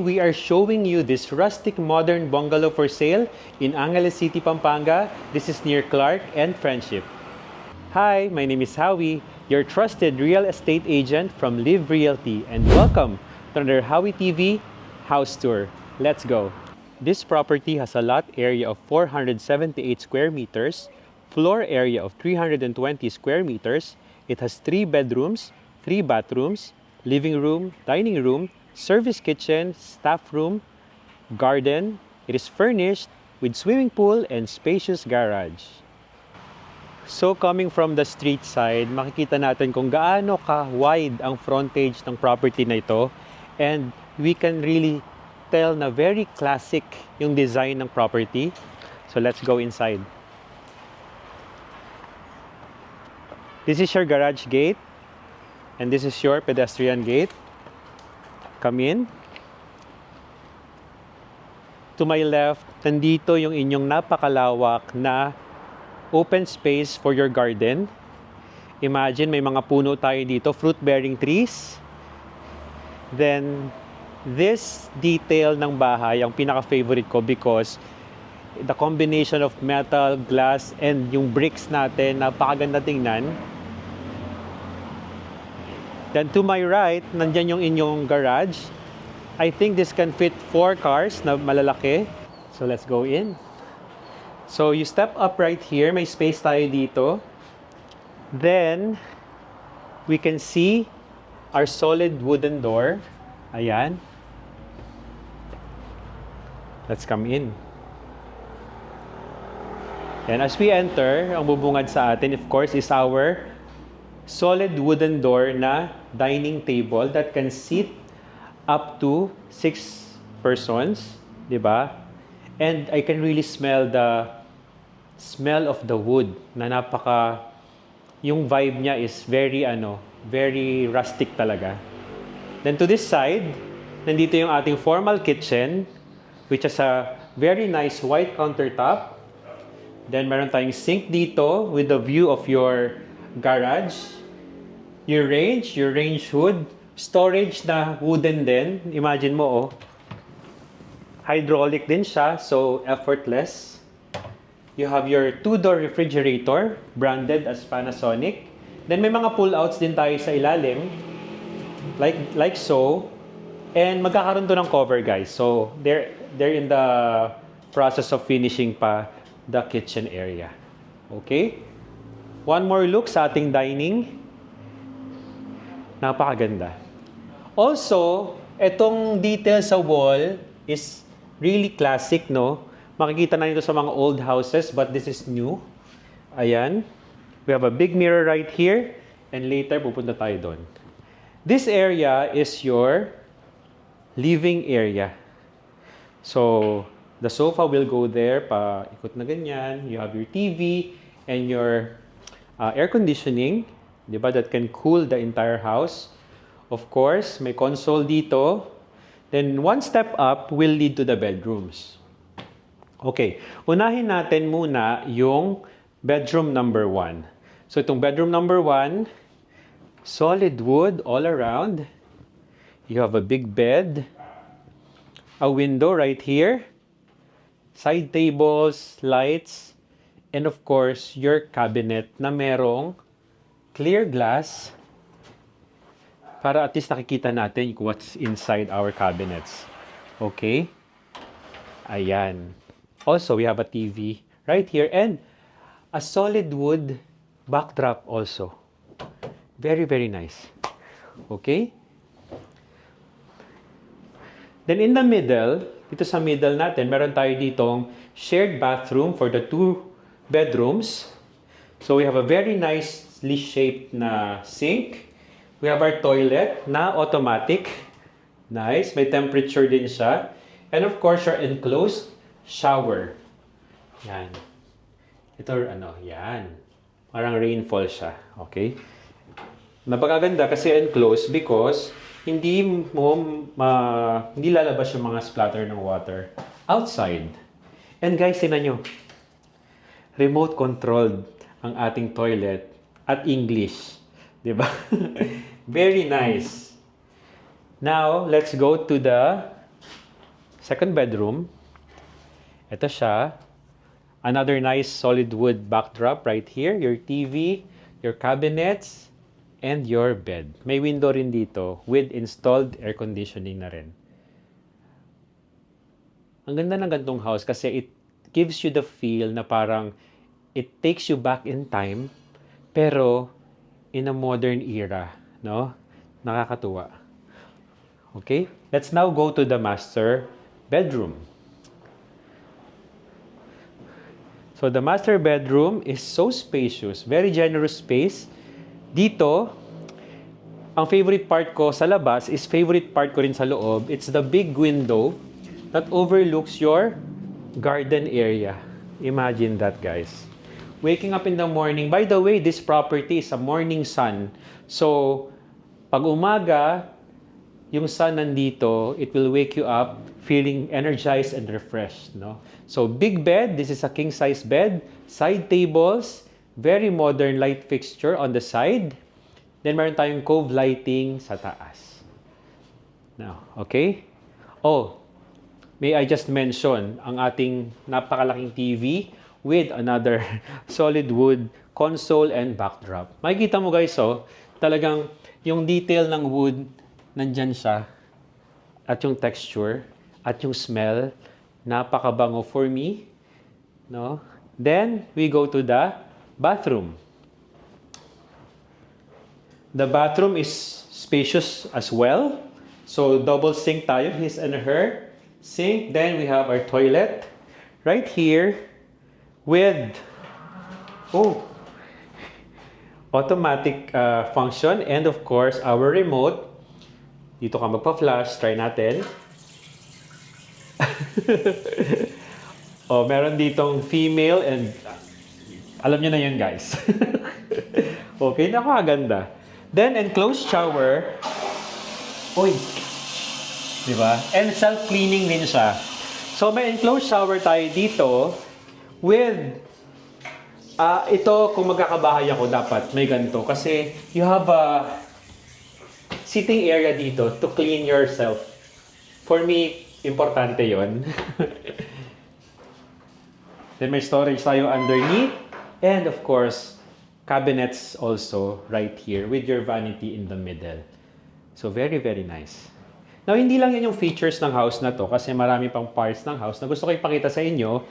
We are showing you this rustic modern bungalow for sale in Angeles City, Pampanga. This is near Clark and Friendship. Hi, my name is Howie, your trusted real estate agent from Live Realty, and welcome to another Howie TV house tour. Let's go. This property has a lot area of 478 square meters, floor area of 320 square meters. It has 3 bedrooms, 3 bathrooms, living room, dining room, service kitchen, staff room, garden. It is furnished with swimming pool and spacious garage. So coming from the street side, makikita natin kung gaano ka-wide ang frontage ng property na ito, and we can really tell na very classic yung design ng property. So let's go inside. This is your garage gate, and this is your pedestrian gate. Come in. To my left, nandito yung inyong napakalawak na open space for your garden. Imagine may mga puno tayo dito, fruit-bearing trees. Then, this detail ng bahay ang pinaka-favorite ko because the combination of metal, glass, and yung bricks natin, napakaganda tingnan. Then to my right, nandyan yung inyong garage. I think this can fit 4 cars na malalaki. So let's go in. So you step up right here, may space tayo dito. Then we can see our solid wooden door. Ayan. Let's come in. And as we enter, ang bubungad sa atin, of course, is our solid wooden door na dining table that can seat up to 6 persons, di ba? And I can really smell the smell of the wood na yung vibe niya is very rustic talaga. Then to this side, nandito yung ating formal kitchen, which has a very nice white countertop. Then meron tayong sink dito with the view of your garage. Your range hood, storage na wooden din. Imagine mo, oh. Hydraulic din siya, so effortless. You have your 2-door refrigerator, branded as Panasonic. Then may mga pull-outs din tayo sa ilalim, like so. And magkakaroon to ng cover, guys. So they're in the process of finishing pa the kitchen area. Okay? One more look sa ating dining. Napakaganda. Also, etong detail sa wall is really classic, no? Makikita na nito sa mga old houses, but this is new. Ayan. We have a big mirror right here, and later pupunta tayo doon. This area is your living area. So, the sofa will go there, ikot na ganyan. You have your TV and your air conditioning. Diba? That can cool the entire house. Of course, may console dito. Then, one step up will lead to the bedrooms. Okay. Unahin natin muna yung bedroom number 1. So, itong bedroom number 1, solid wood all around. You have a big bed. A window right here. Side tables, lights. And of course, your cabinet na merong clear glass para at least nakikita natin what's inside our cabinets. Okay? Ayan. Also, we have a TV right here and a solid wood backdrop also. Very, very nice. Okay? Then in the middle, dito sa middle natin, meron tayo ditong shared bathroom for the 2 bedrooms. So we have a very nicely shaped na sink. We have our toilet na automatic. Nice. May temperature din siya. And of course, your enclosed shower. Yan. Ito, yan. Parang rainfall siya. Okay? Napakaganda kasi enclosed because hindi lalabas yung mga splatter ng water outside. And guys, tingnan nyo. Remote controlled ang ating toilet at English. Diba? Very nice. Now, let's go to the second bedroom. Ito siya. Another nice solid wood backdrop right here. Your TV, your cabinets, and your bed. May window rin dito with installed air conditioning na rin. Ang ganda ng gantong house kasi it gives you the feel na parang it takes you back in time pero in a modern era, no? Nakakatuwa. Okay? Let's now go to the master bedroom. So the master bedroom is so spacious, very generous space. Dito, ang favorite part ko sa labas is favorite part ko rin sa loob. It's the big window that overlooks your garden area. Imagine that, guys. Waking up in the morning. By the way, this property is a morning sun. So, pag umaga, yung sun nandito, it will wake you up feeling energized and refreshed, no? So, big bed. This is a king-size bed. Side tables. Very modern light fixture on the side. Then, meron tayong cove lighting sa taas. Now, okay? Oh, may I just mention ang ating napakalaking TV with another solid wood console and backdrop. Makikita mo guys, oh, talagang yung detail ng wood, nandyan siya. At yung texture, at yung smell, napakabango for me. No? Then, we go to the bathroom. The bathroom is spacious as well. So, double sink tayo, his and her sink. Then, we have our toilet right here with, automatic function. And of course, our remote. Dito ka magpa-flash. Try natin. Meron ditong female and alam nyo na yun, guys. Okay, napakaganda. Then, enclosed shower. Diba? And self-cleaning din siya. So, may enclosed shower tayo dito with ito, kung magkakabahay ako, dapat may ganito. Kasi you have a sitting area dito to clean yourself. For me, importante yon. Then may storage tayo underneath. And of course, cabinets also right here with your vanity in the middle. So very, very nice. Now, hindi lang yan yung features ng house na to kasi marami pang parts ng house na gusto ko ipakita sa inyo.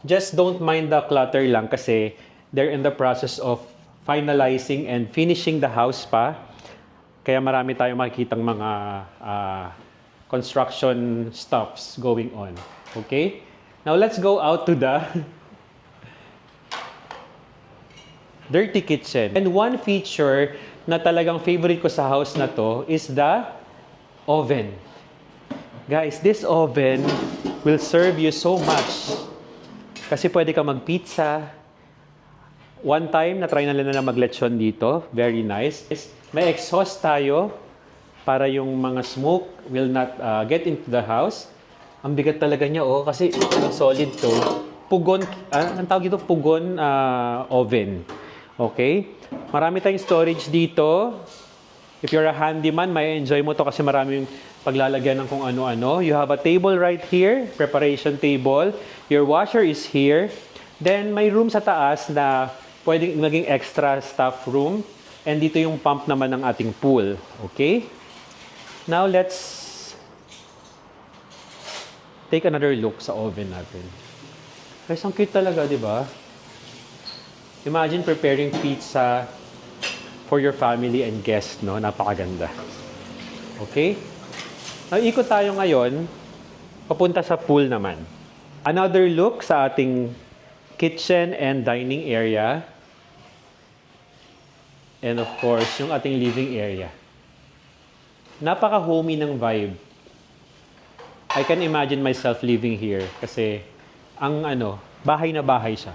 Just don't mind the clutter lang kasi they're in the process of finalizing and finishing the house pa. Kaya marami tayong makikitang mga construction stuffs going on. Okay? Now, let's go out to the dirty kitchen. And one feature na talagang favorite ko sa house na to is the oven. Guys, this oven will serve you so much. Kasi pwede ka mag-pizza. One time, na-try na nila na mag-lechon dito. Very nice. May exhaust tayo para yung mga smoke will not get into the house. Ang bigat talaga niya, kasi solid to. Pugon, ang tawag dito, pugon oven. Okay? Marami tayong storage dito. If you're a handyman, may enjoy mo to kasi maraming paglalagyan ng kung ano-ano. You have a table right here, preparation table. Your washer is here. Then, may room sa taas na pwedeng maging extra staff room. And dito yung pump naman ng ating pool. Okay? Now, let's take another look sa oven natin. Guys, ang cute talaga, di ba? Imagine preparing pizza for your family and guests, no? Napakaganda. Okay? Now, ikot tayo ngayon, papunta sa pool naman. Another look sa ating kitchen and dining area. And of course, yung ating living area. Napaka-homey ng vibe. I can imagine myself living here kasi ang bahay na bahay siya.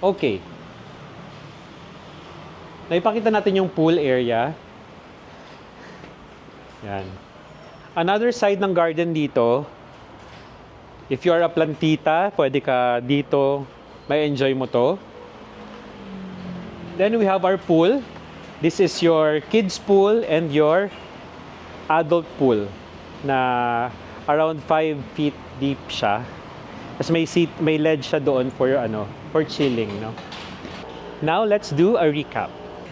Okay. Naipakita natin yung pool area. Yan. Another side ng garden dito, if you are a plantita, pwede ka dito, may enjoy mo to. Then we have our pool. This is your kids pool and your adult pool na Around 5 feet deep siya. Tapos may ledge siya doon for for chilling, no? Now let's do a recap.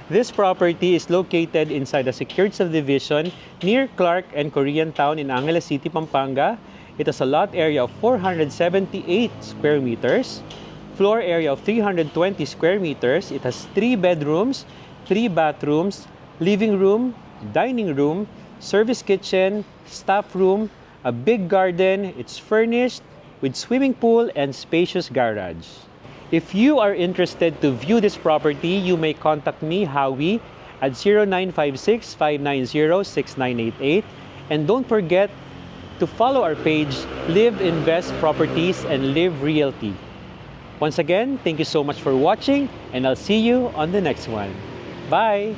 This property is located inside a secured subdivision near Clark and Koreantown in Angeles City, Pampanga. It has a lot area of 478 square meters, floor area of 320 square meters. It has 3 bedrooms, 3 bathrooms, living room, dining room, service kitchen, staff room, a big garden. It's furnished with swimming pool and spacious garage. If you are interested to view this property, you may contact me, Howie, at 0956-590-6988. And don't forget to follow our page, Live Invest Properties and Live Realty. Once again, thank you so much for watching, and I'll see you on the next one. Bye!